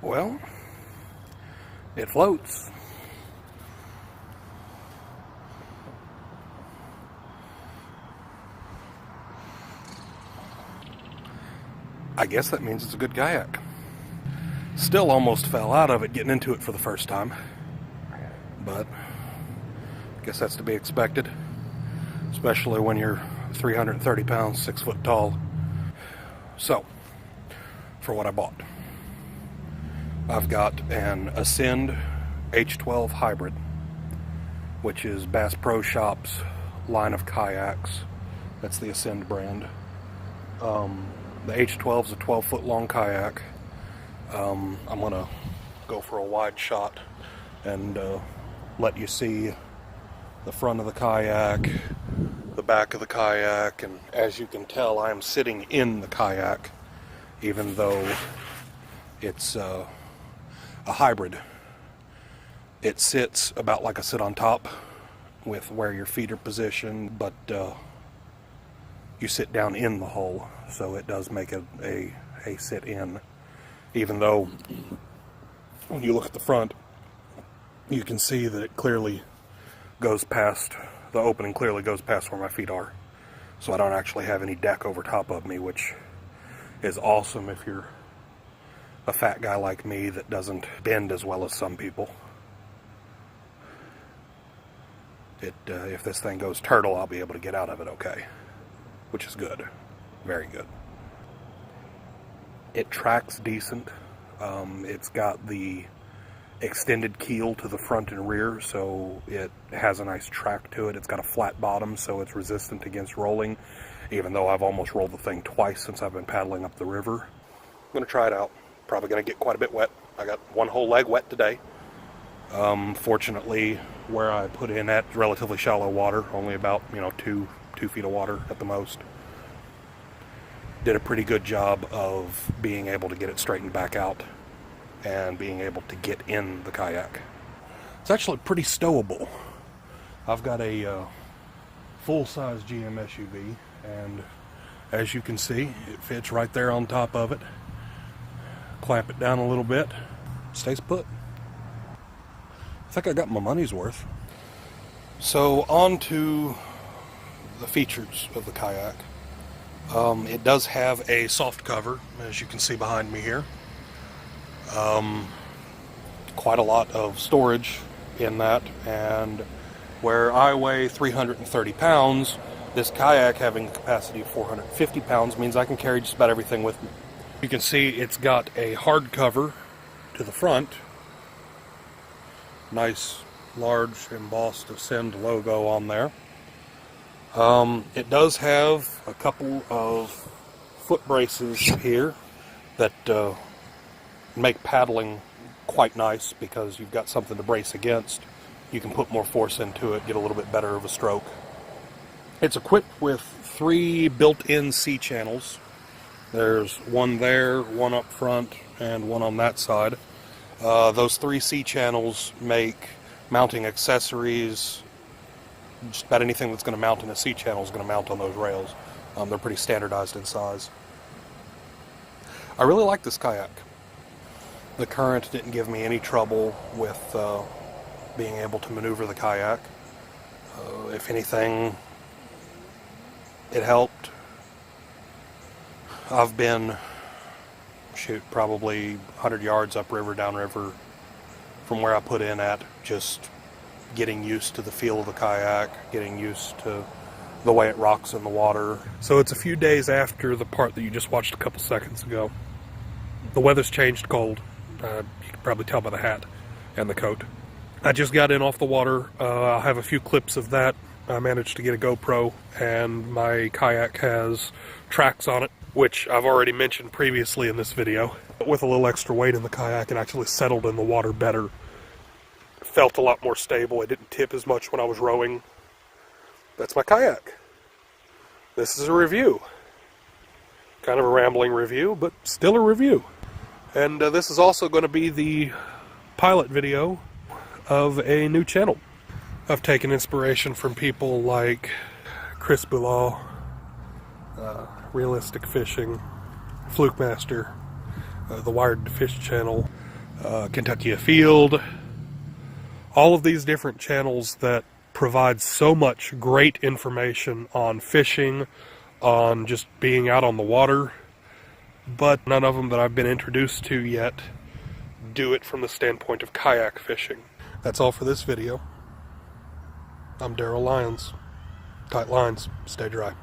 Well, it floats. I guess that means it's a good kayak. Still almost fell out of it getting into it for the first time, but I guess that's to be expected, especially when you're 330 pounds, 6 foot tall. So, for what I bought, I've got an Ascend H12 hybrid, which is Bass Pro Shop's line of kayaks. That's the Ascend brand. The H12 is a 12 foot long kayak. I'm gonna go for a wide shot and let you see the front of the kayak, the back of the kayak, and as you can tell, I am sitting in the kayak, even though it's a hybrid. It sits about like I sit on top with where your feet are positioned, but you sit down in the hull, so it does make it a sit in, even though when you look at the front you can see that it clearly goes past, the opening clearly goes past where my feet are, so I don't actually have any deck over top of me, which is awesome if you're a fat guy like me that doesn't bend as well as some people. If this thing goes turtle, I'll be able to get out of it okay, which is good, very good. It tracks decent. It's got the extended keel to the front and rear, so it has a nice track to it. It's got a flat bottom, so it's resistant against rolling, even though I've almost rolled the thing twice since I've been paddling up the river. I'm going to try it out. Probably going to get quite a bit wet. I got one whole leg wet today. Fortunately, where I put in at relatively shallow water, only about 2 feet of water at the most. Did a pretty good job of being able to get it straightened back out and being able to get in the kayak. It's actually pretty stowable. I've got a full-size GM SUV, and as you can see, it fits right there on top of it. Clamp it down a little bit, stays put. I think I got my money's worth. So on to the features of the kayak. It does have a soft cover, as you can see behind me here. Quite a lot of storage in that, and where I weigh 330 pounds, this kayak having a capacity of 450 pounds means I can carry just about everything with me. You can see it's got a hard cover to the front. Nice, large, embossed Ascend logo on there. It does have a couple of foot braces here that make paddling quite nice because you've got something to brace against. You can put more force into it, get a little bit better of a stroke. It's equipped with 3 built-in C channels. There's one there, one up front, and one on that side. Those 3 C channels make mounting accessories. Just about anything that's going to mount in a C channel is going to mount on those rails. They're pretty standardized in size. I really like this kayak. The current didn't give me any trouble with being able to maneuver the kayak. If anything, it helped. I've been, probably 100 yards upriver, downriver from where I put in at, just getting used to the feel of the kayak, getting used to the way it rocks in the water. So it's a few days after the part that you just watched a couple seconds ago. The weather's changed cold. You can probably tell by the hat and the coat. I just got in off the water. I'll have a few clips of that. I managed to get a GoPro, and my kayak has tracks on it, which I've already mentioned previously in this video. With a little extra weight in the kayak, it actually settled in the water better. It felt a lot more stable. It didn't tip as much when I was rowing. That's my kayak. This is a review. Kind of a rambling review, but still a review. And this is also going to be the pilot video of a new channel. I've taken inspiration from people like Chris Boulaw, Realistic Fishing, Fluke Master, the Wired to Fish channel. Kentucky Afield, all of these different channels that provide so much great information on fishing, on just being out on the water, but none of them that I've been introduced to yet do it from the standpoint of kayak fishing. That's all for this video. I'm Daryl Lyons. Tight lines, stay dry.